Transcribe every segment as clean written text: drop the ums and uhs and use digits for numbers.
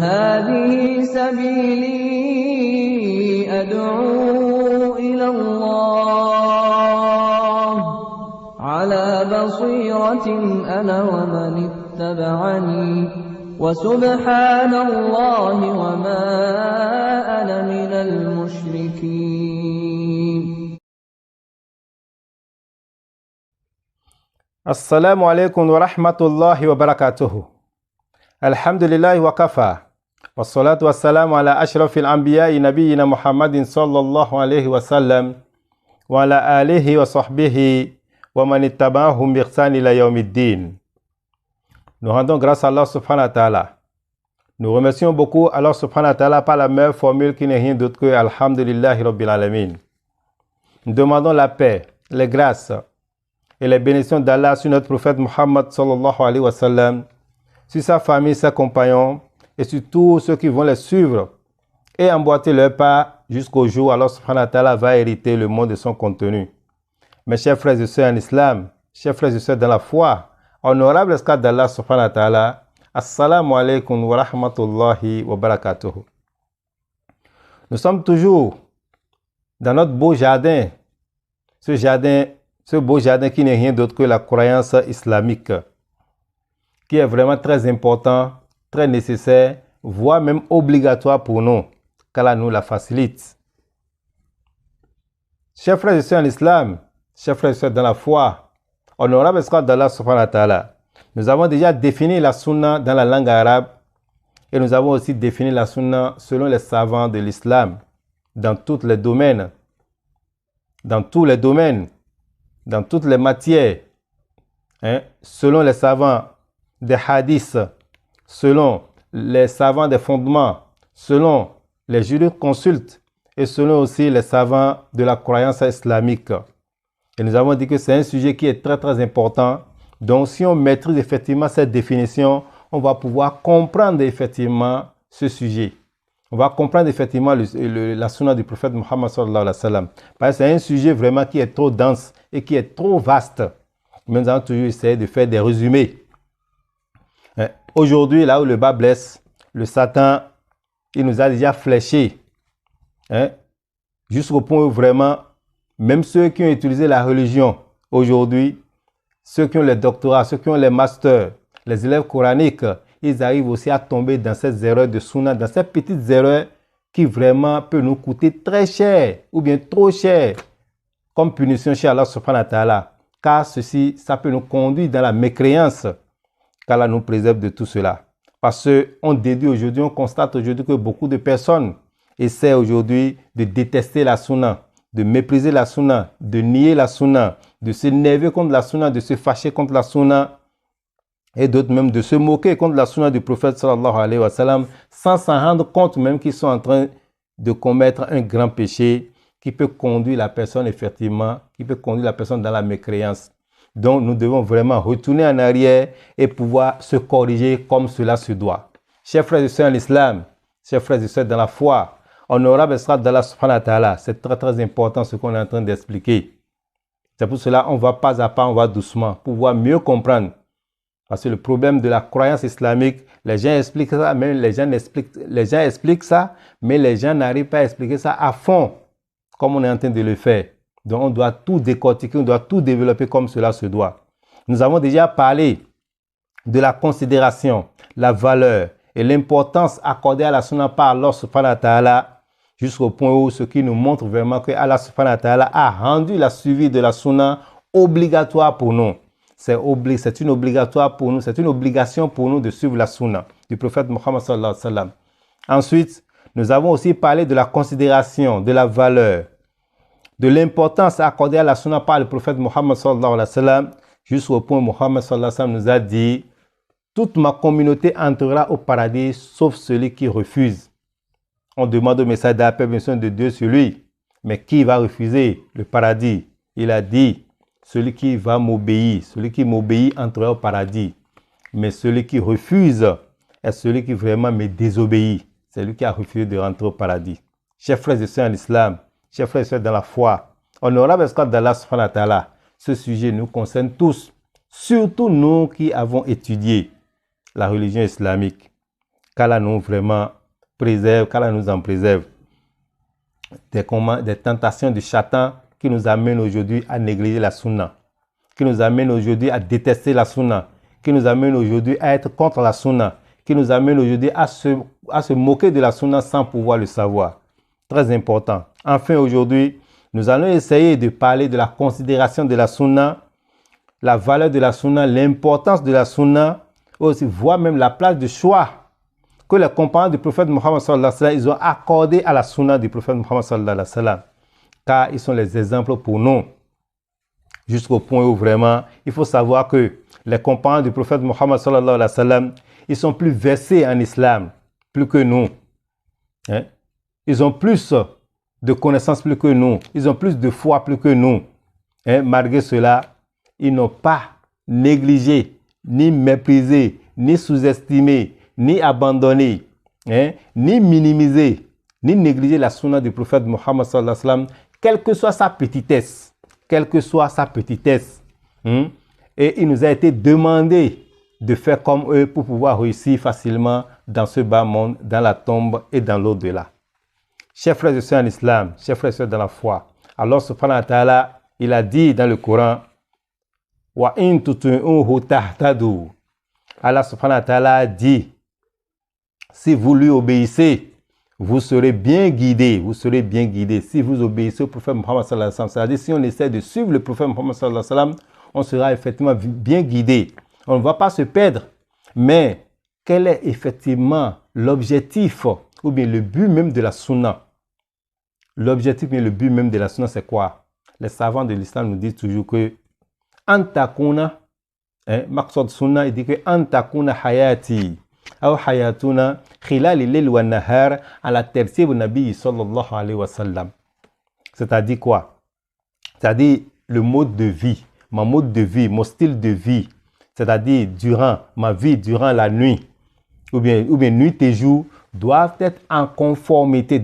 هذه سبيلي أدعو إلى الله على بصيرة أنا ومن اتبعني وسبحان الله وما أنا من المشركين. السلام عليكم ورحمة الله وبركاته. الحمد لله وكفى والصلاة والسلام على أشرف الأنبياء نبينا محمد صلى الله عليه وسلم وعلى آله وصحبه ومن اتبعهم بإحسان إلى يوم الدين. Nous rendons grâce à Allah subhanahu wa ta'ala. Nous remercions beaucoup Allah subhanahu wa ta'ala par la meilleure formule qui n'est rien d'autre que Alhamdulillahi Rabbil Alamin. Nous demandons la paix, les grâces et les bénédictions d'Allah sur notre prophète Muhammad sallallahu alayhi wa sallam, sur sa famille, ses compagnons et sur tous ceux qui vont les suivre et emboîter leur pas jusqu'au jour où Allah subhanahu wa ta'ala va hériter le monde de son contenu. Mes chers frères et sœurs en islam, chers frères et sœurs dans la foi, honorable esclave d'Allah subhanahu wa ta'ala, assalamu alaikum wa rahmatullahi wa barakatuh. Nous sommes toujours dans notre beau jardin, ce beau jardin qui n'est rien d'autre que la croyance islamique, qui est vraiment très important, très nécessaire, voire même obligatoire pour nous, qu'Allah nous la facilite. Chers frères et sœurs en islam, chers frères et sœurs dans la foi, honorable esclave d'Allah subhanahu wa ta'ala, nous avons déjà défini la sunna dans la langue arabe et nous avons aussi défini la sunna selon les savants de l'islam dans tous les domaines, dans toutes les matières, selon les savants des hadiths, selon les savants des fondements, selon les jurisconsultes et selon aussi les savants de la croyance islamique. Et nous avons dit que c'est un sujet qui est très très important. Donc si on maîtrise effectivement cette définition, on va pouvoir comprendre effectivement ce sujet. On va comprendre effectivement la sunna du prophète Muhammad sallallahu alayhi wa sallam. Parce que c'est un sujet vraiment qui est trop dense et qui est trop vaste. Mais nous allons toujours essayer de faire des résumés. Aujourd'hui, là où le bas blesse, le Satan, il nous a déjà fléchés. Jusqu'au point où vraiment, même ceux qui ont utilisé la religion aujourd'hui, ceux qui ont les doctorats, ceux qui ont les masters, les élèves coraniques, ils arrivent aussi à tomber dans ces erreurs de sunna, dans ces petites erreurs qui vraiment peuvent nous coûter très cher ou bien trop cher comme punition chez Allah subhanahu wa ta'ala. Car ceci, ça peut nous conduire dans la mécréance, qu'Allah nous préserve de tout cela. Parce qu'on déduit aujourd'hui, on constate aujourd'hui que beaucoup de personnes essaient aujourd'hui de détester la sunna, de mépriser la sunna, de nier la sunna, de s'énerver contre la sunna, de se fâcher contre la sunna et d'autres même de se moquer contre la sunna du prophète sallallahu alayhi wa sallam sans s'en rendre compte même qu'ils sont en train de commettre un grand péché qui peut conduire la personne effectivement, qui peut conduire la personne dans la mécréance. Donc nous devons vraiment retourner en arrière et pouvoir se corriger comme cela se doit. Chers frères et sœurs en islam, chers frères et sœurs dans la foi, honorable esclave d'Allah subhanahu wa ta'ala, c'est très très important ce qu'on est en train d'expliquer. C'est pour cela qu'on va pas à pas, on va doucement, pour pouvoir mieux comprendre. Parce que le problème de la croyance islamique, les gens expliquent ça, mais les gens expliquent ça, mais les gens n'arrivent pas à expliquer ça à fond, comme on est en train de le faire. Donc on doit tout décortiquer, on doit tout développer comme cela se doit. Nous avons déjà parlé de la considération, la valeur et l'importance accordée à la sunna par Allah subhanahu wa ta'ala, jusqu'au point où ce qui nous montre vraiment que Allah subhanahu wa ta'ala a rendu la suivi de la sunna obligatoire pour nous. C'est une obligatoire pour nous, c'est une obligation pour nous de suivre la sunna du prophète Muhammad sallallahu alayhi wa sallam. Ensuite, nous avons aussi parlé de la considération, de la valeur, de l'importance accordée à la sunna par le prophète Muhammad sallallahu alayhi wa sallam, jusqu'au point où Muhammad sallallahu alayhi wa sallam nous a dit « Toute ma communauté entrera au paradis, sauf celui qui refuse. » On demande au message de la paix de Dieu sur lui. Mais qui va refuser le paradis? Il a dit « Celui qui va m'obéir, celui qui m'obéit entrera au paradis. Mais celui qui refuse est celui qui vraiment me désobéit. C'est lui qui a refusé de rentrer au paradis. » Chers frères et sœurs en islam, chers frères et sœurs dans la foi, honorable esclave d'Allah subhanahu wa ta'ala, ce sujet nous concerne tous, surtout nous qui avons étudié la religion islamique. qu'Allah nous vraiment préserve, qu'Allah nous en préserve des tentations du Satan qui nous amènent aujourd'hui à négliger la sunna, qui nous amènent aujourd'hui à détester la sunna, qui nous amènent aujourd'hui à être contre la sunna, qui nous amènent aujourd'hui à se moquer de la sunna sans pouvoir le savoir. Très important. Enfin, aujourd'hui, nous allons essayer de parler de la considération de la sunna, la valeur de la sunna, l'importance de la sunna, aussi, voire même la place de choix que les compagnons du prophète Mohammed sallallahu alayhi wa sallam, ils ont accordé à la sunna du prophète Mohammed sallallahu alayhi wa sallam, car ils sont les exemples pour nous, jusqu'au point où vraiment, il faut savoir que les compagnons du prophète Mohammed sallallahu alayhi wa sallam, ils sont plus versés en islam, plus que nous. Hein? Ils ont plus de connaissances plus que nous. Ils ont plus de foi plus que nous. Hein? Malgré cela, ils n'ont pas négligé, ni méprisé, ni sous-estimé, ni abandonné, hein? Ni minimisé, ni négligé la sunna du prophète Mohammed sallallahu alayhi wa sallam, quelle que soit sa petitesse. Quelle que soit sa petitesse. Et il nous a été demandé de faire comme eux pour pouvoir réussir facilement dans ce bas monde, dans la tombe et dans l'au-delà. Chers frères et sœurs en islam, chers frères et sœurs dans la foi, Allah subhanahu wa ta'ala, il a dit dans le Coran, wa in tuti'uhu tahtadu. Allah subhanahu wa ta'ala a dit, si vous lui obéissez, vous serez bien guidés, vous serez bien guidés. Si vous obéissez au prophète Mohammed sallallahu alayhi wa sallam, c'est-à-dire si on essaie de suivre le prophète Mohammed sallallahu alayhi wa sallam, on sera effectivement bien guidé. On ne va pas se perdre. Mais quel est effectivement l'objectif ou bien le but même de la sunna? L'objectif et le but même de la sunna, c'est quoi? Les savants de l'islam nous disent toujours que antakuna, maqsad sunna, il dit que antakuna hayati ou hayatuna khilal al-layl wa an-nahar ala tartib an-nabi sallallahu alayhi wa sallam. C'est-à-dire quoi? C'est-à-dire le mode de vie, mon mode de vie, mon style de vie, c'est-à-dire durant ma vie, durant la nuit, ou bien nuit et jour, doivent être en conformité,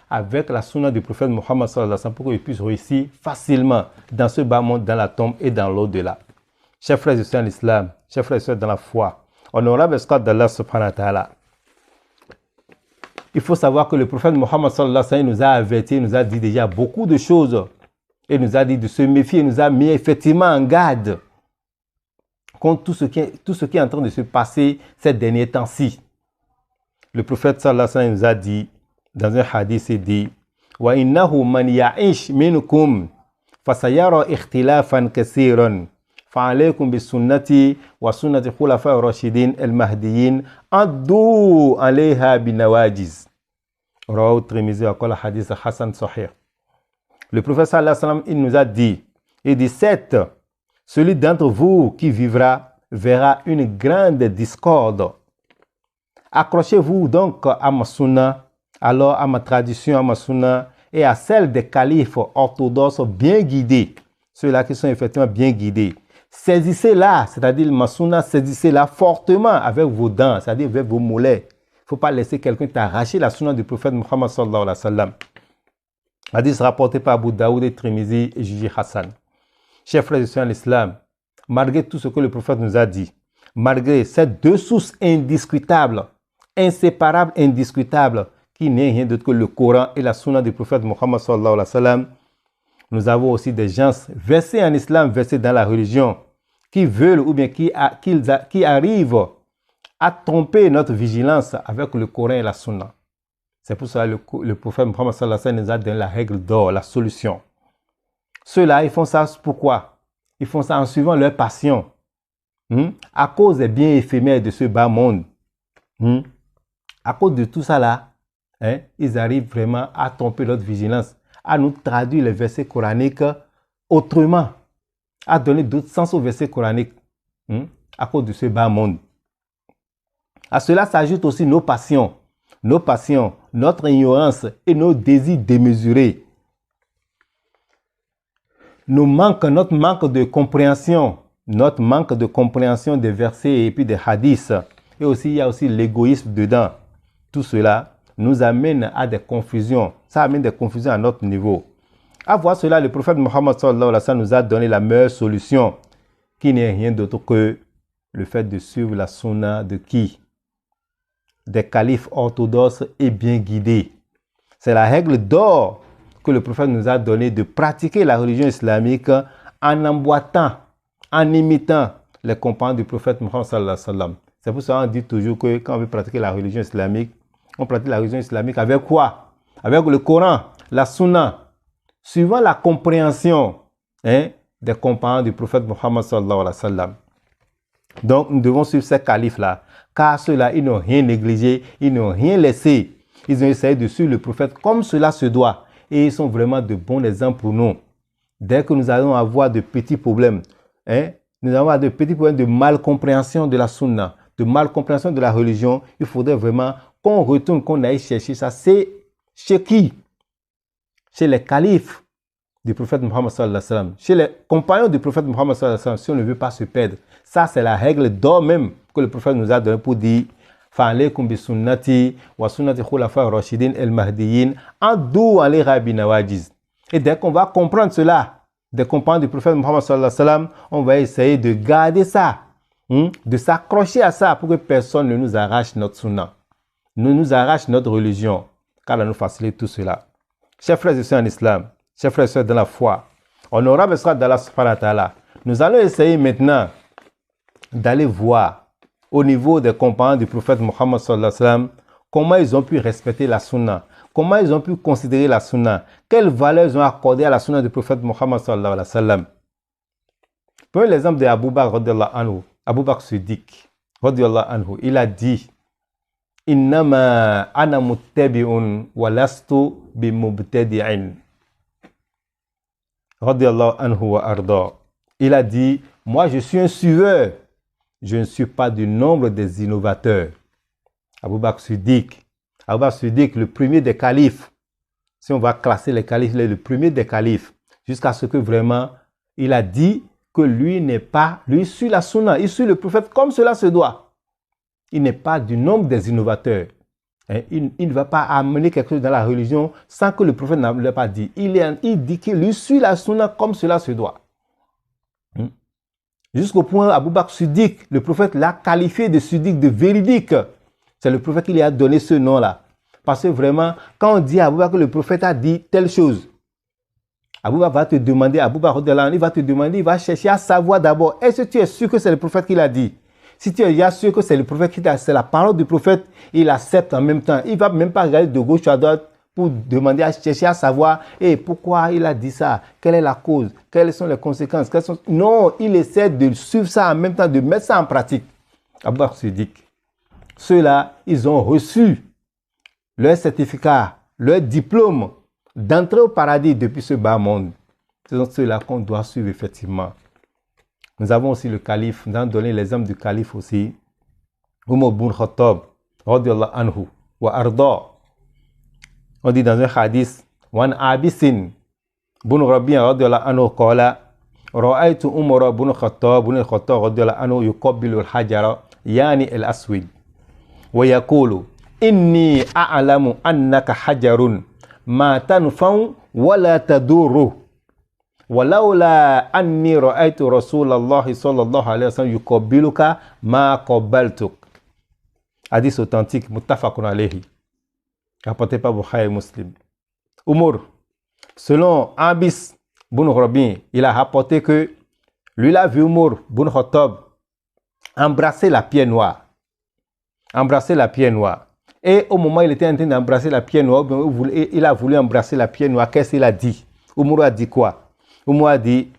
avec la sunna du prophète Mohammed sallallahu alayhi wa sallam pour qu'il puisse réussir facilement dans ce bas monde, dans la tombe et dans l'au-delà. Chers frères et sœurs en islam, chers frères et sœurs dans la foi, honorable escorte d'Allah subhanahu wa ta'ala, il faut savoir que le prophète Mohammed sallallahu alayhi wa sallam nous a avertis, nous a dit déjà beaucoup de choses. Et nous a dit de se méfier, nous a mis effectivement en garde contre tout ce qui est en train de se passer ces derniers temps-ci. Le prophète sallallahu alayhi wa sallam nous a dit, dans un hadith, il dit, wa innahu man ya'ish minkum fasayara ikhtilafan kaseeran fa alaykum bi sunnati wa sunnati khulafa ar-rashidin al-mahdiyyin addu alayha bin nawajiz. Rawahu Tirmidhi wa qala hadith hasan sahih. Le prophète sallallahu alayhi wa sallam, il nous a dit, il dit, certes, celui d'entre vous qui vivra verra une grande discorde. Accrochez-vous donc à ma sunna, alors à ma tradition, à ma sunna, et à celle des califes orthodoxes bien guidés, ceux-là qui sont effectivement bien guidés. Saisissez-la, c'est-à-dire ma sunna, saisissez-la fortement avec vos dents, c'est-à-dire avec vos mollets. Il ne faut pas laisser quelqu'un t'arracher la sunna du prophète Muhammad sallallahu alayhi wa sallam. Hadith rapporté par Abu Daoud et Tirmizi et jugé Hassan. Chers frères et sœurs en islam, malgré tout ce que le prophète nous a dit, malgré ces deux sources indiscutables, inséparables, indiscutables, qui n'est rien d'autre que le Coran et la sunna du prophète Muhammad sallallahu alayhi wa sallam, nous avons aussi des gens versés en islam, versés dans la religion, qui veulent ou bien qui arrivent à tromper notre vigilance avec le Coran et la sunna. C'est pour cela que le prophète Muhammad sallallahu alayhi wa sallam nous a donné la règle d'or, la solution. Ceux-là, ils font ça pourquoi? Ils font ça en suivant leur passion. À cause des biens éphémères de ce bas monde. À cause de tout ça là, ils arrivent vraiment à tromper notre vigilance, à nous traduire les versets coraniques autrement, à donner d'autres sens aux versets coraniques à cause de ce bas monde. À cela s'ajoutent aussi nos passions, notre ignorance et nos désirs démesurés. Notre manque de compréhension des versets et puis des hadiths. Et aussi, il y a aussi l'égoïsme dedans. Tout cela nous amène à des confusions. Ça amène des confusions à notre niveau. À voir cela, le prophète Mohammed sallallahu alayhi wa sallam nous a donné la meilleure solution, qui n'est rien d'autre que le fait de suivre la sunna de qui? des califes orthodoxes et bien guidés. C'est la règle d'or que le prophète nous a donnée de pratiquer la religion islamique en emboîtant, en imitant les compagnons du prophète Muhammad sallallahu alayhi wa sallam. C'est pour ça qu'on dit toujours que quand on veut pratiquer la religion islamique, on pratique la religion islamique avec quoi? Avec le Coran, la Sunna, suivant la compréhension des compagnons du prophète Muhammad sallallahu alayhi wa sallam. Donc, nous devons suivre ces califes-là, car ceux-là, ils n'ont rien négligé, ils n'ont rien laissé. Ils ont essayé de suivre le prophète comme cela se doit. Et ils sont vraiment de bons exemples pour nous. Dès que nous allons avoir de petits problèmes, nous allons avoir de petits problèmes de malcompréhension de la sunna, de malcompréhension de la religion, il faudrait vraiment qu'on retourne, qu'on aille chercher ça. C'est chez qui? Chez les califes du prophète Muhammad sallallahu alayhi wa sallam, chez les compagnons du prophète Muhammad sallallahu alayhi wa sallam, si on ne veut pas se perdre. Ça, c'est la règle d'or même que le prophète nous a donnée pour dire فَعَلَيْكُمْ بِسُنَّتِي وَسُنَّةِ خُلَفَاءِ الرَّاشِدِينَ الْمَهْدِيِّينَ عَضُّوا عَلَيْهَا بِالنَّوَاجِذِ. Et dès qu'on va comprendre cela, des compagnons du prophète Muhammad sallallahu alayhi wa sallam, on va essayer de garder ça, de s'accrocher à ça pour que personne ne nous arrache notre sunna, ne nous arrache notre religion, car elle nous facilite tout cela. Chers frères et sœurs en islam, chers frères et sœurs dans la foi, honorable soit d'Allah subhanahu wa ta'ala, nous allons essayer maintenant d'aller voir au niveau des compagnons du prophète Muhammad sallallahu alayhi wa sallam comment ils ont pu respecter la sunna, comment ils ont pu considérer la sunna, quelle valeur ils ont accordé à la sunna du prophète Muhammad sallallahu alayhi wa sallam. Prenez l'exemple de Abu Bakr radiyallahu anhu, Abu Bakr Siddiq radiyallahu anhu, il a dit Innama ana muttabi'un wa lastu bimubtadi'in. Radiyallahu anhu wa arda. Il a dit, moi je suis un suiveur, je ne suis pas du nombre des innovateurs. Abu Bakr Siddiq. Abu Bakr Siddiq, le premier des califes. Si on va classer les califes, il est le premier des califes. Jusqu'à ce que vraiment, il a dit que lui n'est pas, lui suit la sunna, il suit le prophète comme cela se doit. Il n'est pas du nombre des innovateurs. Il ne va pas amener quelque chose dans la religion sans que le prophète ne l'ait pas dit. Il dit qu'il lui suit la sunna comme cela se doit. Jusqu'au point, Abu Bakr Siddiq, le prophète l'a qualifié de Siddiq, de véridique. C'est le prophète qui lui a donné ce nom-là. Parce que vraiment, quand on dit à Abu Bakr que le prophète a dit telle chose, Abu Bakr va te demander, Abu Bakr il va te demander, il va chercher à savoir d'abord, est-ce que tu es sûr que c'est le prophète qui l'a dit? Si tu es sûr que c'est le prophète qui t'a dit, c'est la parole du prophète, il accepte en même temps. Il ne va même pas regarder de gauche à droite pour demander, à chercher à savoir pourquoi il a dit ça, quelle est la cause, quelles sont les conséquences. Non, il essaie de suivre ça en même temps, de mettre ça en pratique. Abu Bakr Siddiq. Ceux-là, ils ont reçu leur certificat, leur diplôme d'entrée au paradis depuis ce bas monde. Ce sont ceux-là qu'on doit suivre effectivement. Nous avons aussi le calife, nous allons donner l'exemple du calife aussi. Umar ibn Khattab, radiyallahu anhu, wa arda. On dit dans un hadith, Wan abisin, ibn Rabi'a, radiyallahu anhu, qala, ra'aytu Umar ibn Khattab, radiyallahu anhu, yuqabbilu al-hajara, yani al-aswid. Wa yaqulu, inni a'lamu annaka hajarun, ma tanfa'u wa la tadurru. ولولا أني رأيت رسول الله صلى الله عليه وسلم يقبلك ما قبلتك. Hadith authentique, muttafaqun alayhi, rapporté par Bukhari et Muslim. Umar, selon Abis ibn Rabi', il a rapporté que lui il a vu Umar ibn Khattab embrasser la pierre noire. Embrasser la pierre noire. Et au moment où il était en train d'embrasser la pierre noire, il a voulu embrasser la pierre noire. Qu'est-ce qu'il a dit? Umar a dit quoi? Umar a dit,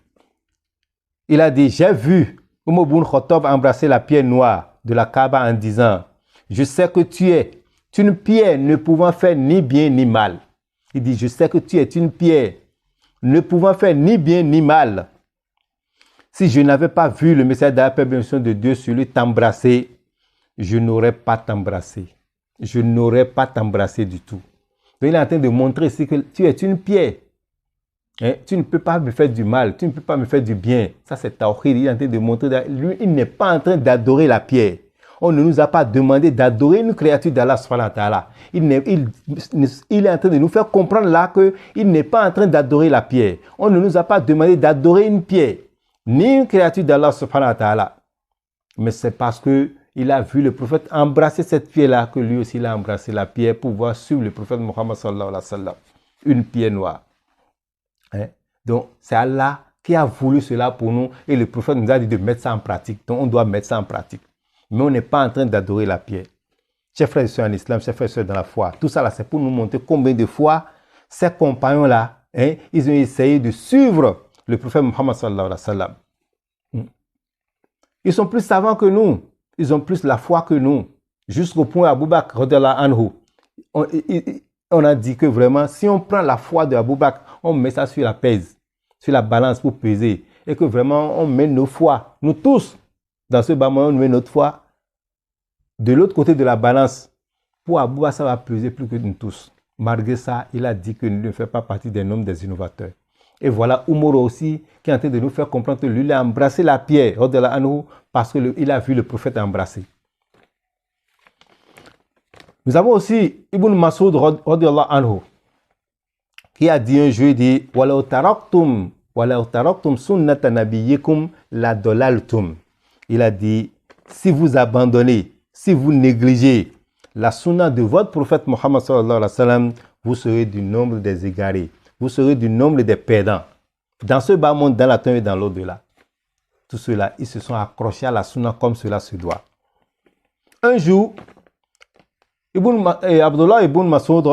j'ai vu Umar ibn Khattab embrasser la pierre noire de la Kaaba en disant, je sais que tu es une pierre ne pouvant faire ni bien ni mal. Il dit, je sais que tu es une pierre ne pouvant faire ni bien ni mal. Si je n'avais pas vu le message de la permission de Dieu sur lui t'embrasser, je n'aurais pas t'embrassé. Je n'aurais pas t'embrassé du tout. Donc, il est en train de montrer ici que tu es une pierre. Tu ne peux pas me faire du mal, tu ne peux pas me faire du bien. Ça, c'est Tawhid. Il est en train de montrer, lui, il n'est pas en train d'adorer la pierre. On ne nous a pas demandé d'adorer une créature d'Allah subhanahu wa ta'ala. Il est en train de nous faire comprendre là qu'il n'est pas en train d'adorer la pierre. On ne nous a pas demandé d'adorer une pierre, ni une créature d'Allah subhanahu wa ta'ala. Mais c'est parce qu'il il a vu le prophète embrasser cette pierre-là, que lui aussi il a embrassé la pierre pour voir suivre le prophète Mohammed sallallahu alayhi wa sallam. Une pierre noire. Hein? Donc, c'est Allah qui a voulu cela pour nous et le prophète nous a dit de mettre ça en pratique. Donc, on doit mettre ça en pratique. Mais on n'est pas en train d'adorer la pierre. Chers frères et sœurs en islam, chers frères et sœurs dans la foi, tout ça là, c'est pour nous montrer combien de fois ces compagnons-là, hein, ils ont essayé de suivre le prophète Mohammed sallallahu alayhi wa sallam. Ils sont plus savants que nous. Ils ont plus la foi que nous. Jusqu'au point Abu Bakr, radiyallahu anhu, on a dit que vraiment, si on prend la foi de Abu Bakr, on met ça sur la pèse, sur la balance pour peser. Et que vraiment, on met nos foi, nous tous, dans ce bas moment, on met notre foi de l'autre côté de la balance. Pour Abu Bakr, ça va peser plus que nous tous. Malgré ça, il a dit que ne fait pas partie des noms des innovateurs. Et voilà Umar aussi qui est en train de nous faire comprendre que lui, il a embrassé la pierre parce qu'il a vu le prophète embrasser. Nous avons aussi Ibn Mas'ud radiyallahu anhu qui a dit un jour, il dit وَلَوْ تَرَقْتُمْ سُنَّةَ نَبِيِّكُمْ لَضَلَلْتُمْ. Il a dit, si vous abandonnez, si vous négligez la sunna de votre prophète Mohammed sallallahu alayhi wa sallam, vous serez du nombre des égarés. Vous serez du nombre des perdants. Dans ce bas monde, dans la tombe et dans l'au-delà. Tous ceux-là, ils se sont accrochés à la sunna comme cela se doit. Un jour, Abdullah ibn Mas'ud,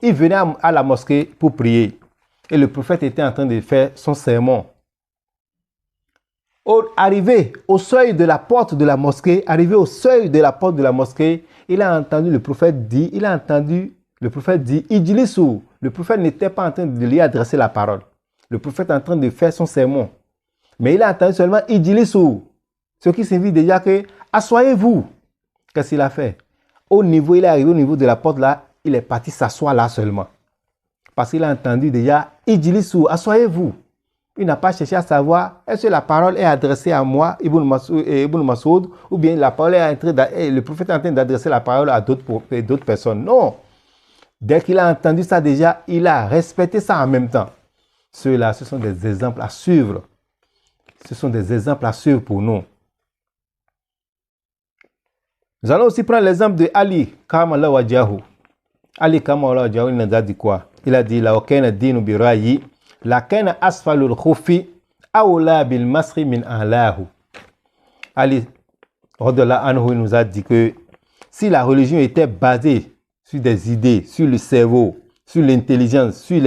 il venait à la mosquée pour prier. Et le prophète était en train de faire son sermon. Arrivé au seuil de la porte de la mosquée, il a entendu le prophète dire, Ijlisu. Le prophète n'était pas en train de lui adresser la parole. Le prophète est en train de faire son sermon. Mais il a entendu seulement Ijlisu. Ce qui signifie déjà que, asseyez-vous. Qu'est-ce qu'il a fait? Il est arrivé au niveau de la porte là, il est parti s'asseoir là seulement. Parce qu'il a entendu déjà Ijlisu, asseyez-vous. Il n'a pas cherché à savoir est-ce que la parole est adressée à moi, Ibn Mas'ud, ou bien la parole le prophète est en train d'adresser la parole à d'autres personnes. Non. Dès qu'il a entendu ça déjà, il a respecté ça en même temps. Ceux-là, ce sont des exemples à suivre. Ce sont des exemples à suivre pour nous. Nous allons aussi prendre l'exemple de Ali, Karramallahu wajhahu. Ali, Karramallahu wajhahu, il nous a dit quoi? Il a dit, la okena dinu birayi, la kena asfalul khufi, awla bil masri min alahu. Ali, radiyallahu anhu, il nous a dit que si la religion était basée sur des idées, sur le cerveau, sur l'intelligence, sur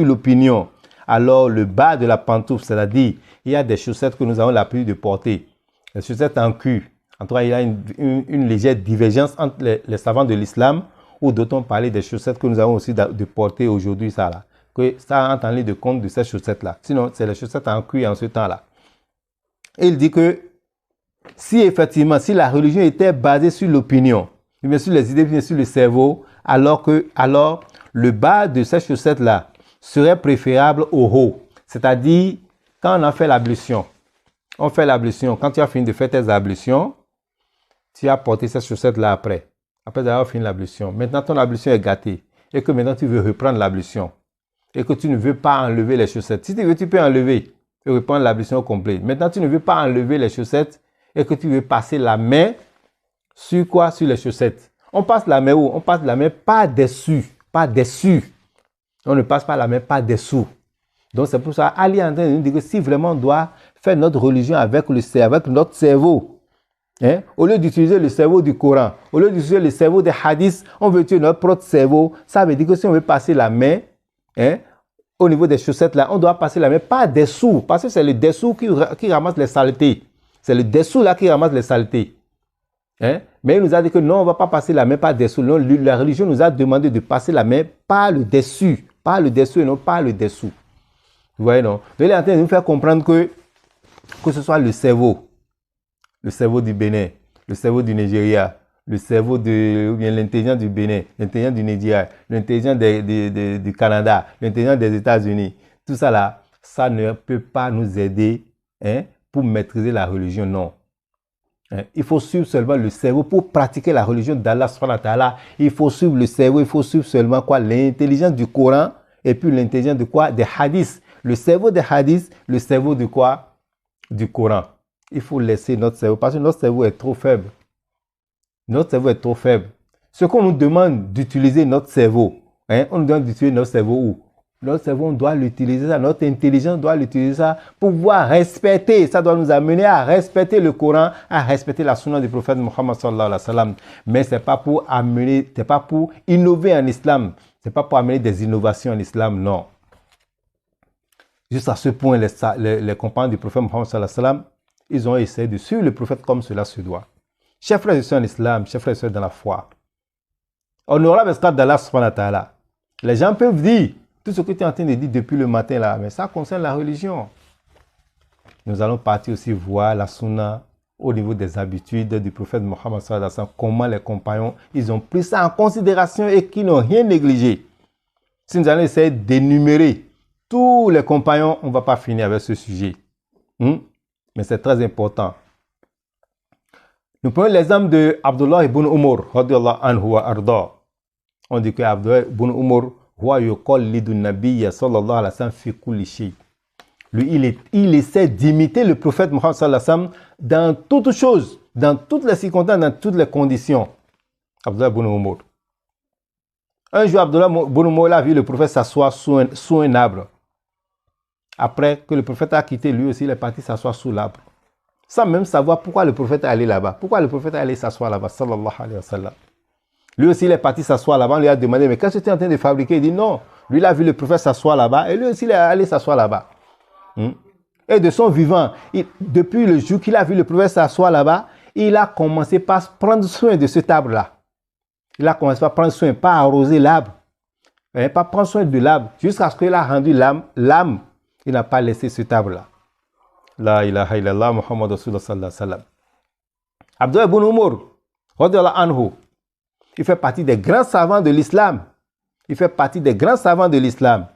l'opinion, alors le bas de la pantoufle, c'est-à-dire, il y a des chaussettes que nous avons l'habitude de porter. Les chaussettes en cuir. En tout cas, il y a une légère divergence entre les savants de l'islam, où d'autres ont parlé des chaussettes que nous avons aussi de porter aujourd'hui, ça là. Que ça entre en ligne de compte de ces chaussettes-là. Sinon, c'est les chaussettes en cuir en ce temps-là. Et il dit que si effectivement, si la religion était basée sur l'opinion, bien sur les idées, bien sur le cerveau, alors le bas de ces chaussettes-là serait préférable au haut. C'est-à-dire, quand on a fait l'ablution, quand tu as fini de faire tes ablutions, tu as porté ces chaussettes-là après avoir fini l'ablution. Maintenant, ton ablution est gâtée et que maintenant tu veux reprendre l'ablution et que tu ne veux pas enlever les chaussettes. Si tu veux, tu peux enlever et reprendre l'ablution complète. Maintenant, tu ne veux pas enlever les chaussettes et que tu veux passer la main sur quoi? Sur les chaussettes. On passe la main où? On passe la main pas dessus. On ne passe pas la main pas dessous. Donc, c'est pour ça, Ali est en train de nous dire que si vraiment on doit faire notre religion avec notre cerveau, hein, au lieu d'utiliser le cerveau du Coran, au lieu d'utiliser le cerveau des hadiths, on veut utiliser notre propre cerveau. Ça veut dire que si on veut passer la main, hein, au niveau des chaussettes là, on doit passer la main pas dessous, parce que c'est le dessous qui ramasse les saletés. C'est le dessous là qui ramasse les saletés. Hein? Mais il nous a dit que non, on ne va pas passer la main par dessous. Non, la religion nous a demandé de passer la main par le dessus. Par le dessous et non par le dessous. Vous voyez, non? Donc, il est en train de nous faire comprendre que ce soit le cerveau du Bénin, le cerveau du Nigeria, le cerveau ou bien l'intelligence du Bénin, l'intelligence du Nigeria, l'intelligence du Canada, l'intelligence des États-Unis, tout ça là, ça ne peut pas nous aider, hein, pour maîtriser la religion, non. Il faut suivre seulement le cerveau pour pratiquer la religion d'Allah subhanahu wa ta'ala. Il faut suivre le cerveau, il faut suivre seulement quoi? L'intelligence du Coran et puis l'intelligence de quoi? Des hadiths. Le cerveau des hadiths, le cerveau de quoi? Du Coran. Il faut laisser notre cerveau parce que notre cerveau est trop faible. Notre cerveau est trop faible. Ce qu'on nous demande d'utiliser notre cerveau, on nous demande d'utiliser notre cerveau où? Notre cerveau, on doit l'utiliser ça, notre intelligence doit l'utiliser ça pour pouvoir respecter. Ça doit nous amener à respecter le Coran, à respecter la sunna du prophète Muhammad sallallahu alayhi wa sallam. Mais ce n'est pas pour amener, c'est pas pour innover en islam. Ce n'est pas pour amener des innovations en islam, non. Jusqu'à ce point, les compagnons du prophète Muhammad sallallahu alayhi wa sallam, ils ont essayé de suivre le prophète comme cela se doit. Chers frères et sœurs en islam, chers frères et sœurs dans la foi, on aura l'esclave d'Allah subhanahu wa ta'ala. Les gens peuvent dire tout ce que tu es en train de dire depuis le matin là, mais ça concerne la religion. Nous allons partir aussi voir la sunna au niveau des habitudes du prophète Mohammed sallallahu alayhi wa sallam, comment les compagnons, ils ont pris ça en considération et qu'ils n'ont rien négligé. Si nous allons essayer d'énumérer tous les compagnons, on ne va pas finir avec ce sujet. Mais c'est très important. Nous prenons l'exemple de Abdullah ibn Umar, radiyallahu anhu wa arda. On dit que Abdullah ibn Umar, lui, il essaie d'imiter le prophète Mohammed sallallahu alayhi wa sallam dans toutes choses, dans toutes les circonstances, dans toutes les conditions. Abdullah ibn Umar. Un jour, Abdullah ibn Umar a vu le prophète s'asseoir sous un arbre. Après que le prophète a quitté, lui aussi, il est parti s'asseoir sous l'arbre. Sans même savoir pourquoi le prophète est allé là-bas. Pourquoi le prophète est allé s'asseoir là-bas, sallallahu alayhi wa sallam. Lui aussi, il est parti s'asseoir là-bas. On lui a demandé, mais qu'est-ce que tu es en train de fabriquer? Il dit non. Lui, il a vu le prophète s'asseoir là-bas. Et lui aussi, il est allé s'asseoir là-bas. Et de son vivant, depuis le jour qu'il a vu le prophète s'asseoir là-bas, il a commencé par prendre soin de cet arbre-là. Il a commencé par prendre soin, pas arroser l'arbre. Pas prendre soin de l'arbre. Jusqu'à ce qu'il a rendu l'âme. Il n'a pas laissé cet arbre-là. La ilaha illallah Muhammad Rasulullah sallallahu alayhi wa sallam. Abdullah ibn Umar, radiyallahu anhu, il fait partie des grands savants de l'islam. Il fait partie des grands savants de l'islam.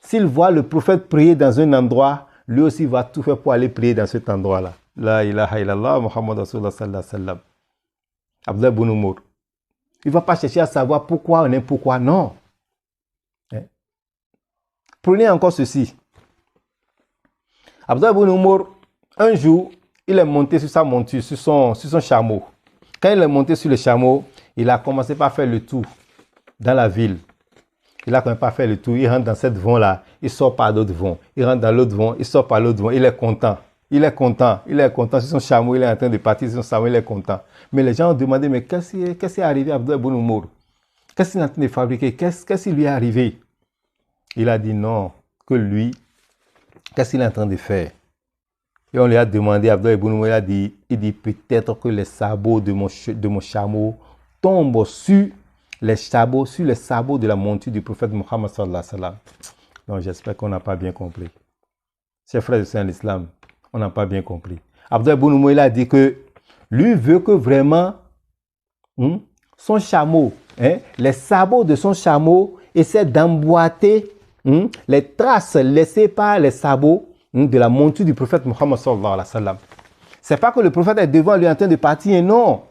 S'il voit le prophète prier dans un endroit, lui aussi va tout faire pour aller prier dans cet endroit-là. La ilaha illallah Muhammad Rasulullah sallallahu alayhi wa sallam. Abdullah ibn Umar. Il ne va pas chercher à savoir pourquoi ou n'importe pourquoi, non. Prenez encore ceci. Abdullah ibn Umar, un jour, il est monté sur sa monture, sur son chameau. Quand il est monté sur le chameau, il a commencé par faire le tour dans la ville. Il a commencé par faire le tour. Il rentre dans cette vent-là, il sort par d'autres vents. Il rentre dans l'autre vent, il sort par l'autre vent. Il est content. Il est content. Il est content sur son chameau. Il est en train de partir sur son chameau. Il est content. Mais les gens ont demandé, mais qu'est-ce qui est arrivé à Abdullah ibn Umar? Qu'est-ce qu'il est en train de fabriquer? Qu'est-ce qui lui est arrivé? Il a dit non, que lui, qu'est-ce qu'il est en train de faire? Et on lui a demandé, Abdullah ibn Umar, il dit peut-être que les sabots de mon chameau tombent sur les sabots de la monture du prophète Muhammad sallallahu alayhi wa sallam. Donc j'espère qu'on n'a pas bien compris. Chers frères et sœurs en islam, on n'a pas bien compris. Abdullah ibn Umar, il a dit que lui veut que vraiment son chameau, les sabots de son chameau essaient d'emboîter les traces laissées par les sabots de la monture du prophète Muhammad sallallahu alayhi wa sallam. C'est pas que le prophète est devant lui en train de partir, non.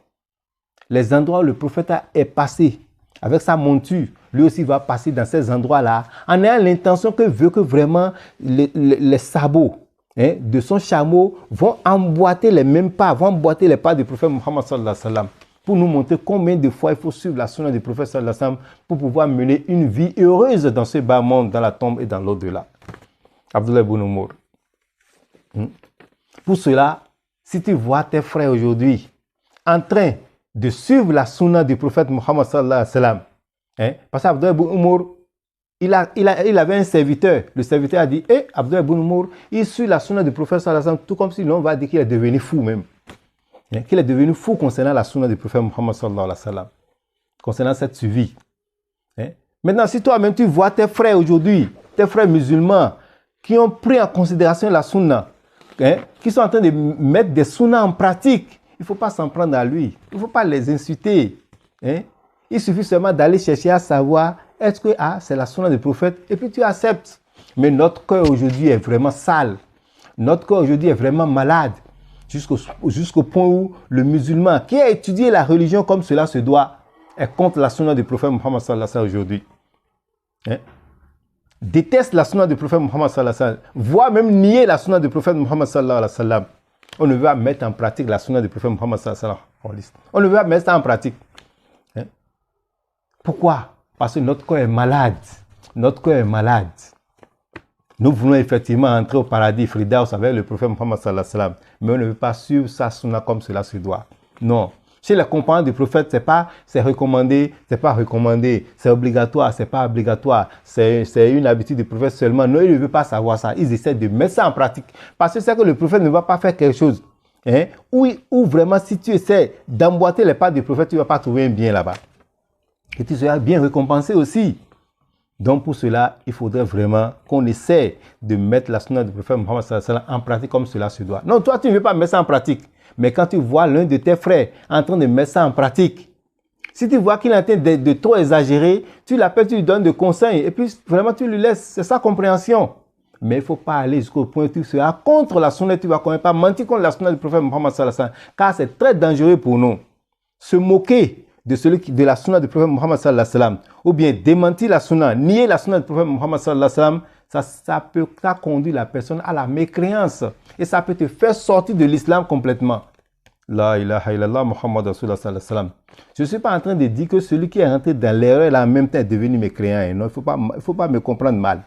Les endroits où le prophète est passé avec sa monture, lui aussi va passer dans ces endroits-là en ayant l'intention que veut que vraiment les sabots de son chameau vont emboîter les mêmes pas, vont emboîter les pas du prophète Muhammad sallallahu alayhi wa sallam, pour nous montrer combien de fois il faut suivre la sunna du prophète sallallahu alayhi wa sallam pour pouvoir mener une vie heureuse dans ce bas monde, dans la tombe et dans l'au-delà. Abdullah ibn Umar. Pour cela, si tu vois tes frères aujourd'hui en train de suivre la sunna du prophète Muhammad sallallahu alayhi wa sallam, parce qu'Abdullah ibn Umar, il avait un serviteur. Le serviteur a dit, Abdullah ibn Umar, il suit la sunna du prophète sallallahu alayhi wa sallam, tout comme si l'on va dire qu'il est devenu fou même. Qu'il est devenu fou concernant la sunna du prophète Muhammad sallallahu alayhi wa sallam, concernant cette suivi. Maintenant, si toi-même tu vois tes frères aujourd'hui, tes frères musulmans, qui ont pris en considération la sunna, qui sont en train de mettre des sunnas en pratique, il ne faut pas s'en prendre à lui. Il ne faut pas les insulter. Il suffit seulement d'aller chercher à savoir, est-ce que c'est la sunna du prophète, et puis tu acceptes. Mais notre cœur aujourd'hui est vraiment sale. Notre cœur aujourd'hui est vraiment malade. Jusqu'au point où le musulman qui a étudié la religion comme cela se doit est contre la sunna du prophète Muhammad sallallahu alayhi wa sallam aujourd'hui. Déteste la sunna du prophète Muhammad sallallahu alayhi wa sallam, voire même nier la sunna du prophète Muhammad sallallahu alayhi wa sallam. On ne veut pas mettre en pratique la sunna du prophète Muhammad sallallahu alayhi wa sallam. On ne veut pas mettre ça en pratique. Hein? Pourquoi? Parce que notre corps est malade. Notre corps est malade. Nous voulons effectivement entrer au paradis Firdaus avec le prophète Muhammad sallallahu alayhi wa sallam. Mais on ne veut pas suivre sa sunna comme cela se doit. Non. Chez les compagnons du prophète, c'est recommandé, c'est pas recommandé, c'est obligatoire, c'est pas obligatoire, c'est une habitude du prophète seulement. Non, ils ne veulent pas savoir ça. Ils essaient de mettre ça en pratique. Parce que c'est que le prophète ne va pas faire quelque chose. Hein, ou vraiment, si tu essaies d'emboîter les pas du prophète, tu ne vas pas trouver un bien là-bas. Et tu seras bien récompensé aussi. Donc pour cela, il faudrait vraiment qu'on essaie de mettre la sunna du prophète Muhammad sallallahu alayhi wa sallam en pratique comme cela se doit. Non, toi, tu ne veux pas mettre ça en pratique. Mais quand tu vois l'un de tes frères en train de mettre ça en pratique, si tu vois qu'il est en train de trop exagérer, tu l'appelles, tu lui donnes des conseils et puis vraiment tu lui laisses. C'est sa compréhension. Mais il ne faut pas aller jusqu'au point où tu seras contre la sunna, tu ne vas quand même pas mentir contre la sunna du prophète Muhammad sallallahu alayhi wa sallam, car c'est très dangereux pour nous. Se moquer de la sunna du prophète Muhammad sallallahu alayhi wa sallam, ou bien démentir la sunna, nier la sunna du prophète Muhammad sallallahu alayhi wa sallam, ça conduit la personne à la mécréance. Et ça peut te faire sortir de l'islam complètement. La ilaha illallah Muhammad Rasulullah sallallahu alayhi wa sallam. Je ne suis pas en train de dire que celui qui est rentré dans l'erreur, là, en même temps, est devenu mécréant. Non, il ne faut pas me comprendre mal.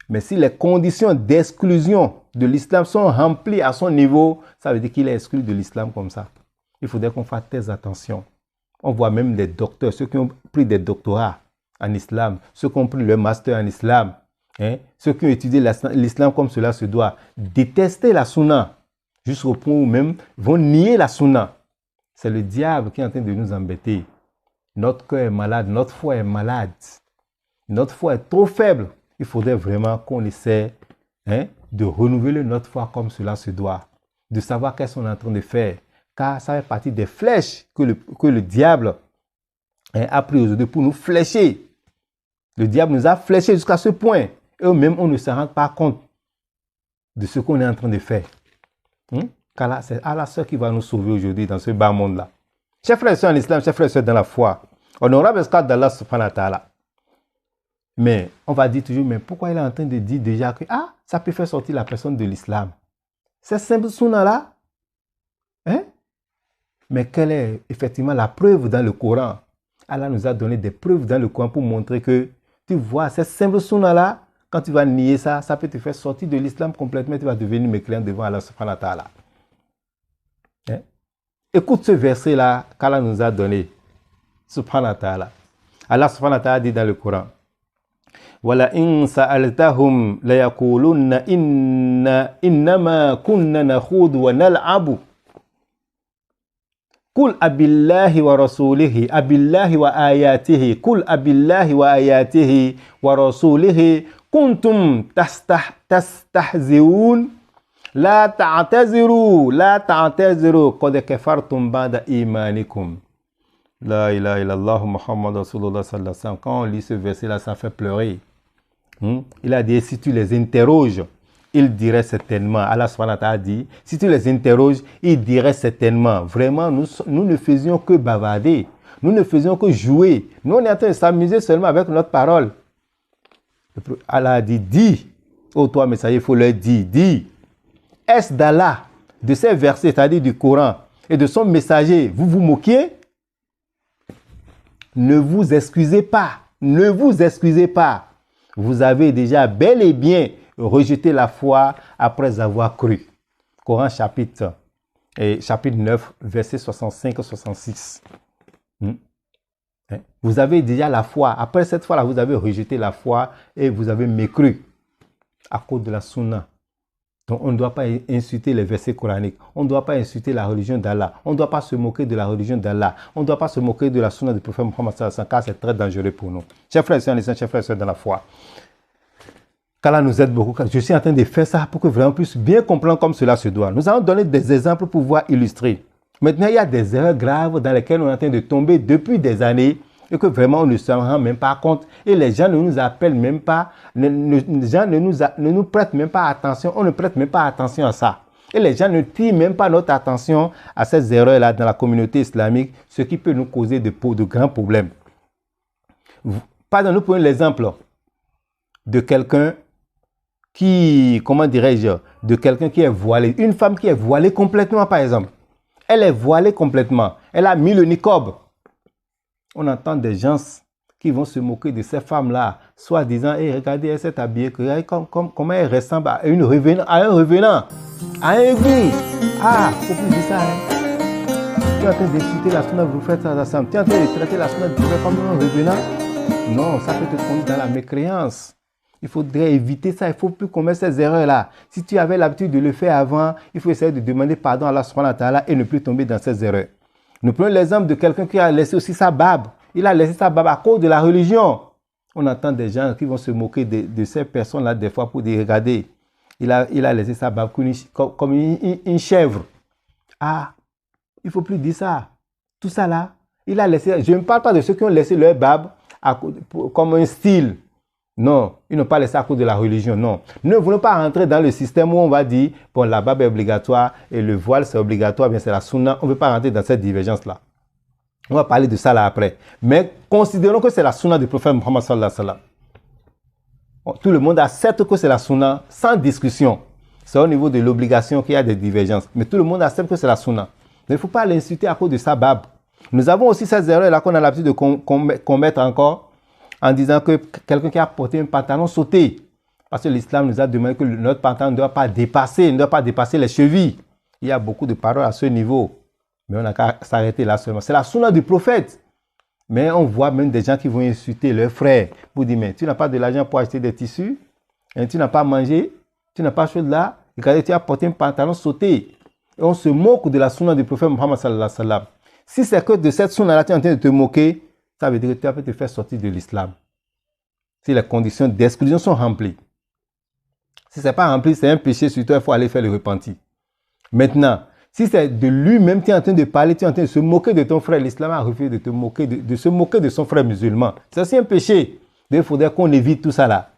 Mais si les conditions d'exclusion de l'islam sont remplies à son niveau, ça veut dire qu'il est exclu de l'islam comme ça. Il faudrait qu'on fasse très attention. On voit même des docteurs, ceux qui ont pris des doctorats en islam, ceux qui ont pris le master en islam, hein, ceux qui ont étudié l'islam comme cela se doit, détester la sunna, jusqu'au point où même vont nier la sunna. C'est le diable qui est en train de nous embêter. Notre cœur est malade, notre foi est malade. Notre foi est trop faible. Il faudrait vraiment qu'on essaie de renouveler notre foi comme cela se doit. De savoir qu'est-ce qu'on est en train de faire. Car ça fait partie des flèches que le diable a pris aujourd'hui pour nous flécher. Le diable nous a fléchés jusqu'à ce point. Et eux-mêmes, on ne se rend pas compte de ce qu'on est en train de faire. Car là, c'est Allah seul qui va nous sauver aujourd'hui dans ce bas monde-là. Chers frères et sœurs en islam, chers frères et sœurs dans la foi, honorable esclave d'Allah subhanahu wa ta'ala. Mais on va dire toujours, mais pourquoi il est en train de dire déjà que ça peut faire sortir la personne de l'islam? C'est simple sunna-là. Mais quelle est effectivement la preuve dans le Coran? Allah nous a donné des preuves dans le Coran pour montrer que, tu vois, cette simple sunna-là, quand tu vas nier ça, ça peut te faire sortir de l'islam complètement, tu vas devenir mécréant devant Allah subhanahu wa ta'ala. Écoute ce verset-là qu'Allah nous a donné. Subhanahu wa ta'ala. Allah subhanahu wa ta'ala dit dans le Coran, Wala in sa'altahum la yakulunna innama kunna nakhudu wa nal'abu. Kul abillahi wa rasulihi, abillahi wa ayatihi, kul abillahi wa ayatihi wa rasulihi, kuntum tastahzi'un, la ta'taziru, qad kafartum ba'da imanikum. La ilaha illallah Muhammad Rasulullah sallallahu alayhi wa sallam. Quand on lit ce verset-là, ça fait pleurer. Il a dit, si tu les interroges, ils diraient certainement, Allah subhanahu wa ta'ala dit, si tu les interroges, ils diraient certainement. Vraiment, nous ne faisions que bavarder. Nous ne faisions que jouer. Nous, on est en train de s'amuser seulement avec notre parole. Allah a dit, dis, ô toi messager, il faut leur dire, dis. Est-ce d'Allah, de ces versets, c'est-à-dire du Coran, et de son messager, vous vous moquiez? Ne vous excusez pas. Ne vous excusez pas. Vous avez déjà bel et bien rejeté la foi après avoir cru. Coran chapitre 9, verset 65-66. Vous avez déjà la foi. Après cette fois-là, vous avez rejeté la foi et vous avez mécru à cause de la sunna. Donc, on ne doit pas insulter les versets coraniques. On ne doit pas insulter la religion d'Allah. On ne doit pas se moquer de la religion d'Allah. On ne doit pas se moquer de la sunna du prophète Muhammad sallallahu alayhi wa sallam, car c'est très dangereux pour nous. Chers frères et sœurs, chers frères et sœurs dans la foi, qu'Allah nous aide beaucoup. Je suis en train de faire ça pour que vraiment puisse bien comprendre comme cela se doit. Nous allons donner des exemples pour pouvoir illustrer. Maintenant, il y a des erreurs graves dans lesquelles on est en train de tomber depuis des années et que vraiment on ne se rend même pas compte. Et les gens ne nous appellent même pas, les gens ne nous prêtent même pas attention, on ne prête même pas attention à ça. Et les gens ne tirent même pas notre attention à ces erreurs-là dans la communauté islamique, ce qui peut nous causer de grands problèmes. Pardon, nous prenons l'exemple de quelqu'un qui, comment dirais-je, de quelqu'un qui est voilé. Une femme qui est voilée complètement, par exemple. Elle est voilée complètement. Elle a mis le niqab. On entend des gens qui vont se moquer de ces femmes-là, soit disant, hey, regardez, elle s'est habillée, regardez comment elle ressemble à un revenant, à un égout. Ah, faut plus dire ça, hein. Tu es en train d'insulter la sunna, vous faites ça ensemble. Tu es en train de traiter la sunna comme un revenant. Non, ça peut te conduire dans la mécréance. Il faudrait éviter ça. Il ne faut plus commettre ces erreurs-là. Si tu avais l'habitude de le faire avant, il faut essayer de demander pardon à Allah subhanahu wa ta'ala et ne plus tomber dans ces erreurs. Nous prenons l'exemple de quelqu'un qui a laissé aussi sa barbe. Il a laissé sa barbe à cause de la religion. On entend des gens qui vont se moquer de ces personnes-là des fois pour dire, regardez, il a laissé sa barbe comme une chèvre. Ah, il ne faut plus dire ça. Tout ça là, il a laissé. Je ne parle pas de ceux qui ont laissé leur barbe comme un style. Non, ils n'ont pas laissé à cause de la religion, non. Nous ne voulons pas rentrer dans le système où on va dire, bon, la barbe est obligatoire et le voile c'est obligatoire, bien c'est la sunna. On ne veut pas rentrer dans cette divergence-là. On va parler de ça là après. Mais considérons que c'est la sunna du prophète Muhammad sallallahu alayhi wa sallam. Bon, tout le monde accepte que c'est la sunna sans discussion. C'est au niveau de l'obligation qu'il y a des divergences. Mais tout le monde accepte que c'est la sunna. Mais il ne faut pas l'insulter à cause de sa barbe. Nous avons aussi ces erreurs-là qu'on a l'habitude de commettre encore, en disant que quelqu'un qui a porté un pantalon sauté, parce que l'islam nous a demandé que notre pantalon ne doit pas dépasser les chevilles. Il y a beaucoup de paroles à ce niveau, mais on n'a qu'à s'arrêter là seulement. C'est la sunna du prophète. Mais on voit même des gens qui vont insulter leurs frères pour dire, mais tu n'as pas de l'argent pour acheter des tissus, hein, tu n'as pas mangé, tu n'as pas chose là, regardez, tu as porté un pantalon sauté. Et on se moque de la sunna du prophète Muhammad sallallahu alayhi wa sallam. Si c'est que de cette sunna là tu es en train de te moquer, ça veut dire que tu vas te faire sortir de l'islam. Si les conditions d'exclusion sont remplies. Si ce n'est pas rempli, c'est un péché sur toi, il faut aller faire le repentir. Maintenant, si c'est de lui-même, tu es en train de parler, tu es en train de se moquer de ton frère, l'islam a refusé de se moquer de son frère musulman. C'est aussi un péché. Il faudrait qu'on évite tout ça là.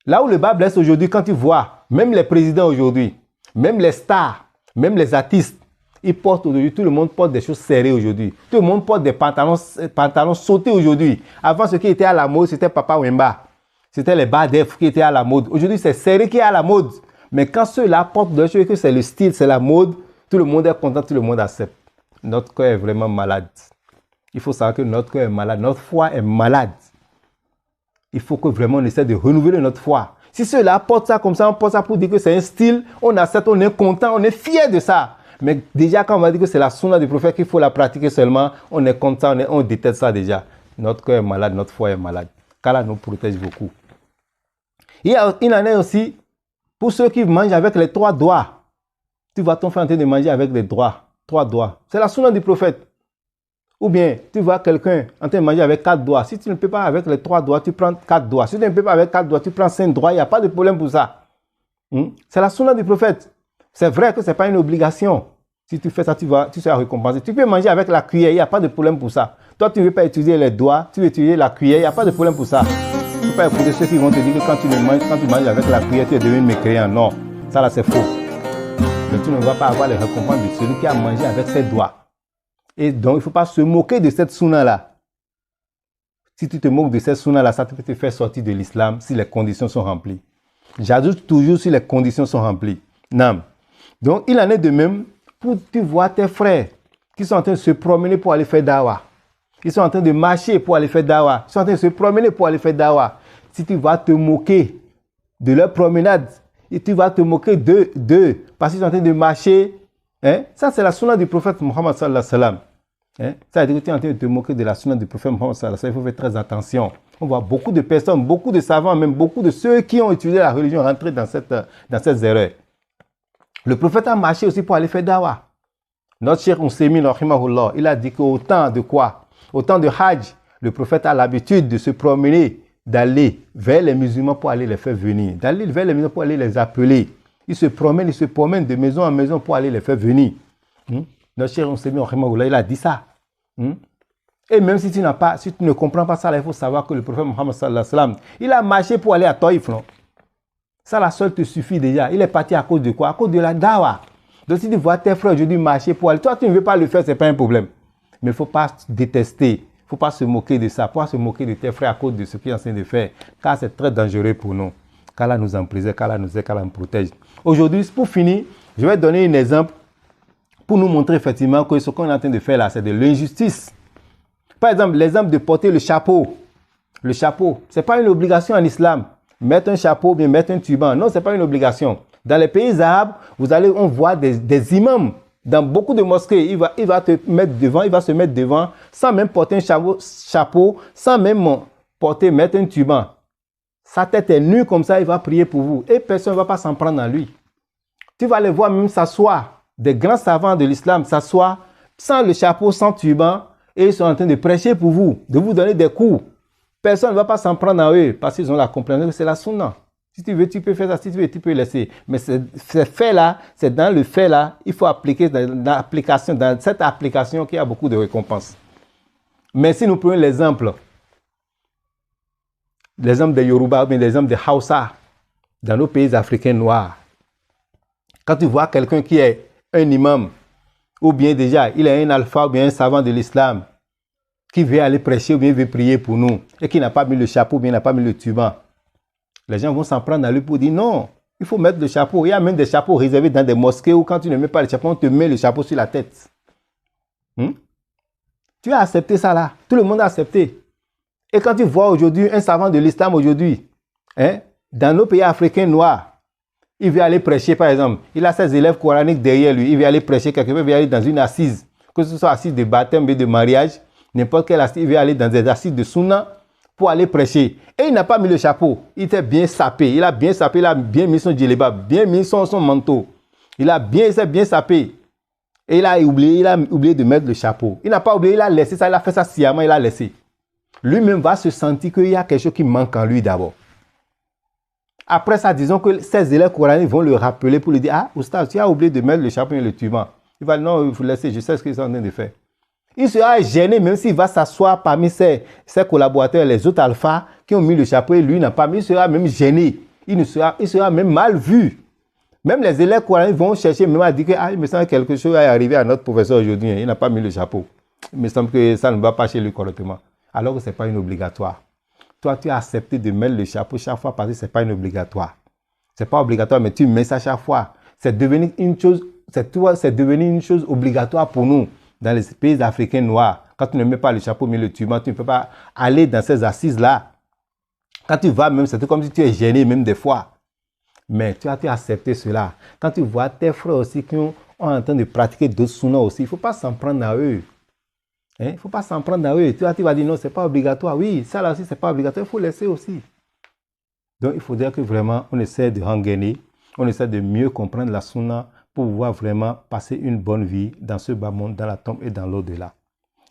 Là où le bas blesse aujourd'hui, quand tu vois, même les présidents aujourd'hui, même les stars, même les artistes, ils portent aujourd'hui, tout le monde porte des choses serrées aujourd'hui. Tout le monde porte des pantalons sautés aujourd'hui. Avant, ce qui était à la mode, c'était Papa Wemba. C'était les Badef qui étaient à la mode. Aujourd'hui, c'est serré qui est à la mode. Mais quand ceux-là portent des choses, que c'est le style, c'est la mode, tout le monde est content, tout le monde accepte. Notre cœur est vraiment malade. Il faut savoir que notre cœur est malade. Notre foi est malade. Il faut que vraiment on essaie de renouveler notre foi. Si ceux-là portent ça comme ça, on porte ça pour dire que c'est un style, on accepte, on est content, on est fier de ça. Mais déjà, quand on va dire que c'est la sunna du prophète qu'il faut la pratiquer seulement, on est content, on déteste ça déjà. Notre cœur est malade, notre foi est malade. Qu'Allah nous protège beaucoup. Il en est aussi pour ceux qui mangent avec les 3 doigts. Tu vois ton frère en train de manger avec les 3 doigts. C'est la sunna du prophète. Ou bien, tu vois quelqu'un en train de manger avec 4 doigts. Si tu ne peux pas avec les 3 doigts, tu prends 4 doigts. Si tu ne peux pas avec 4 doigts, tu prends 5 doigts. Il n'y a pas de problème pour ça. C'est la sunna du prophète. C'est vrai que ce n'est pas une obligation. Si tu fais ça, tu seras récompensé. Tu peux manger avec la cuillère, il n'y a pas de problème pour ça. Toi, tu ne veux pas utiliser les doigts, tu veux utiliser la cuillère, il n'y a pas de problème pour ça. Il ne faut pas écouter ceux qui vont te dire que quand tu manges avec la cuillère, tu es devenu mécréant. Non, ça là, c'est faux. Mais tu ne vas pas avoir les récompenses de celui qui a mangé avec ses doigts. Et donc, il ne faut pas se moquer de cette sunna-là. Si tu te moques de cette sunna-là, ça peut te faire sortir de l'islam si les conditions sont remplies. J'ajoute toujours si les conditions sont remplies. Non. Donc, il en est de même pour tu vois tes frères qui sont en train de se promener pour aller faire dawa. Ils sont en train de marcher pour aller faire dawa. Ils sont en train de se promener pour aller faire dawa. Si tu vas te moquer de leur promenade, et tu vas te moquer d'eux parce qu'ils sont en train de marcher, hein? Ça c'est la sunna du prophète Muhammad sallallahu alayhi wa sallam. Hein? Ça veut dire que tu es en train de te moquer de la sunna du prophète Muhammad sallallahu alayhi wa sallam. Il faut faire très attention. On voit beaucoup de personnes, beaucoup de savants, même beaucoup de ceux qui ont utilisé la religion rentrer dans cette erreur. Le prophète a marché aussi pour aller faire dawa. Notre cheikh Oussemin, il a dit qu'au temps de quoi? Au temps de Hajj, le prophète a l'habitude de se promener, d'aller vers les musulmans pour aller les faire venir, d'aller vers les musulmans pour aller les appeler. Il se promène de maison en maison pour aller les faire venir. Notre cheikh Oussemin, il a dit ça. Et même si tu ne comprends pas ça, là, il faut savoir que le prophète Muhammad sallallahu alayhi wa sallam, il a marché pour aller à Taïf. Ça, la seule te suffit déjà. Il est parti à cause de quoi? À cause de la dawa. Donc, si tu vois tes frères aujourd'hui marcher pour aller, toi, tu ne veux pas le faire, ce n'est pas un problème. Mais il ne faut pas détester. Il ne faut pas se moquer de ça. Il ne faut pas se moquer de tes frères à cause de ce qu'ils sont en train de faire. Car c'est très dangereux pour nous. qu'Allah nous en préserve, qu'Allah nous aide, qu'Allah nous protège. Aujourd'hui, pour finir, je vais donner un exemple pour nous montrer effectivement que ce qu'on est en train de faire là, c'est de l'injustice. Par exemple, l'exemple de porter le chapeau. Le chapeau, ce n'est pas une obligation en islam. Mettre un chapeau ou bien mettre un turban, non, ce n'est pas une obligation. Dans les pays arabes, on voit des imams dans beaucoup de mosquées. Il va te mettre devant, il va se mettre devant sans même porter un chapeau, sans même mettre un turban. Sa tête est nue comme ça, il va prier pour vous. Et personne ne va pas s'en prendre à lui. Tu vas les voir même s'asseoir. Des grands savants de l'islam s'assoient sans le chapeau, sans turban, et ils sont en train de prêcher pour vous, de vous donner des cours. Personne ne va pas s'en prendre à eux parce qu'ils ont la compréhension que c'est la sunna. Si tu veux, tu peux faire ça. Si tu veux, tu peux laisser. Mais ce fait-là, c'est dans le fait-là, il faut appliquer dans cette application qu'il y a beaucoup de récompenses. Mais si nous prenons l'exemple des Yoruba ou bien l'exemple des Hausa dans nos pays africains noirs, quand tu vois quelqu'un qui est un imam, ou bien déjà, il est un alpha ou bien un savant de l'islam, qui veut aller prêcher ou bien veut prier pour nous, et qui n'a pas mis le chapeau ou bien n'a pas mis le turban, les gens vont s'en prendre à lui pour dire non, il faut mettre le chapeau. Il y a même des chapeaux réservés dans des mosquées où quand tu ne mets pas le chapeau, on te met le chapeau sur la tête. Tu as accepté ça là. Tout le monde a accepté. Et quand tu vois aujourd'hui un savant de l'islam aujourd'hui, dans nos pays africains noirs, il veut aller prêcher par exemple. Il a ses élèves coraniques derrière lui. Il veut aller prêcher quelque part, il veut aller dans une assise. Que ce soit assise de baptême ou de mariage, n'importe quelle assise, il veut aller dans des assises de sunna pour aller prêcher. Et il n'a pas mis le chapeau. Il était bien sapé. Il a bien sapé. Il a bien mis son djellaba, bien mis son manteau. Il s'est bien sapé. Et il a oublié de mettre le chapeau. Il n'a pas oublié, il a laissé ça. Il a fait ça sciemment, il a laissé. Lui-même va se sentir qu'il y a quelque chose qui manque en lui d'abord. Après ça, disons que ses élèves coraniques vont le rappeler pour lui dire « Ah, oustaz, tu as oublié de mettre le chapeau et le turban. » Il va dire « Non, il faut laisser, je sais ce qu'ils sont en train de faire. » Il sera gêné même s'il va s'asseoir parmi ses collaborateurs, les autres alphas qui ont mis le chapeau et lui n'a pas mis. Il sera même gêné. Il sera même mal vu. Même les élèves coraniques vont chercher même à dire que il me semble que quelque chose est arrivé à notre professeur aujourd'hui. Il n'a pas mis le chapeau. Il me semble que ça ne va pas chez lui correctement. Alors que ce n'est pas une obligatoire. Toi, tu as accepté de mettre le chapeau chaque fois parce que ce n'est pas une obligatoire. Ce n'est pas obligatoire, mais tu mets ça chaque fois. C'est devenu une chose obligatoire pour nous. Dans les pays africains noirs, quand tu ne mets pas le chapeau, mais le turban, tu ne peux pas aller dans ces assises-là. Quand tu vas même, c'est comme si tu es gêné même des fois. Mais tu as accepté cela. Quand tu vois tes frères aussi qui sont en train de pratiquer d'autres sunnas aussi, il ne faut pas s'en prendre à eux. Il ne faut pas s'en prendre à eux. Tu vas dire non, ce n'est pas obligatoire. Oui, ça là aussi, ce n'est pas obligatoire. Il faut laisser aussi. Donc, il faut dire que vraiment, on essaie de rengainer, on essaie de mieux comprendre la sunna pour pouvoir vraiment passer une bonne vie dans ce bas monde, dans la tombe et dans l'au-delà.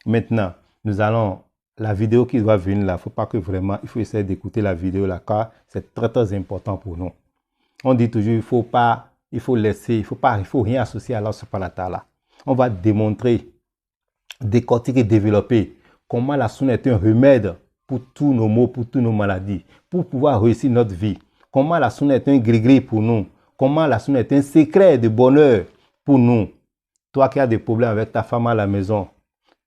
Maintenant, nous allons, la vidéo qui doit venir là, il ne faut pas que vraiment, il faut essayer d'écouter la vidéo là, car c'est très très important pour nous. On dit toujours, il faut laisser, il faut rien associer à Allah subhanahu wa ta'ala. On va démontrer, décortiquer, développer comment la sunna est un remède pour tous nos maux, pour toutes nos maladies, pour pouvoir réussir notre vie. Comment la sunna est un gris-gris pour nous. Comment la sunna est un secret de bonheur pour nous. Toi qui as des problèmes avec ta femme à la maison,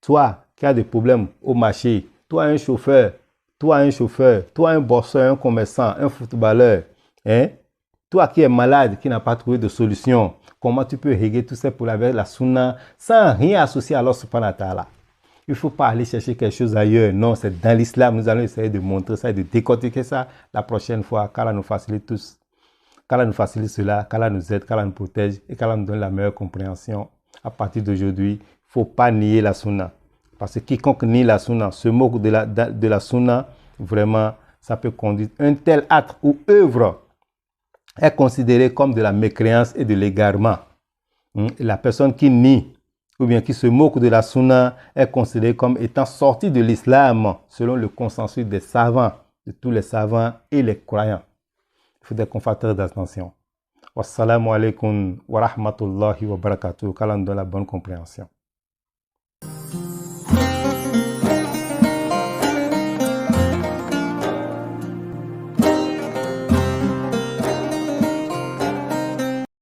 toi qui as des problèmes au marché, toi un chauffeur, toi un bosseur, un commerçant, un footballeur, toi qui es malade, qui n'a pas trouvé de solution, comment tu peux régler tout ça pour avec la sunna sans rien associer à Allah subhanahu wa ta'ala. Il ne faut pas aller chercher quelque chose ailleurs. Non, c'est dans l'islam. Nous allons essayer de montrer ça et de décortiquer ça la prochaine fois. Qu'Allah nous facilite tous. Qu'Allah nous facilite cela, qu'Allah nous aide, qu'Allah nous protège et qu'Allah nous donne la meilleure compréhension. À partir d'aujourd'hui, il ne faut pas nier la sunna. Parce que quiconque nie la sunna, se moque de la sunna, vraiment, ça peut conduire. Un tel acte ou œuvre est considéré comme de la mécréance et de l'égarement. La personne qui nie ou bien qui se moque de la sunna est considérée comme étant sortie de l'islam selon le consensus des savants, de tous les savants et les croyants. Il faut qu'on fasse très attention. Wassalamu alaikum wa rahmatullahi wa barakatuh. Qu'Allah nous donne la bonne compréhension.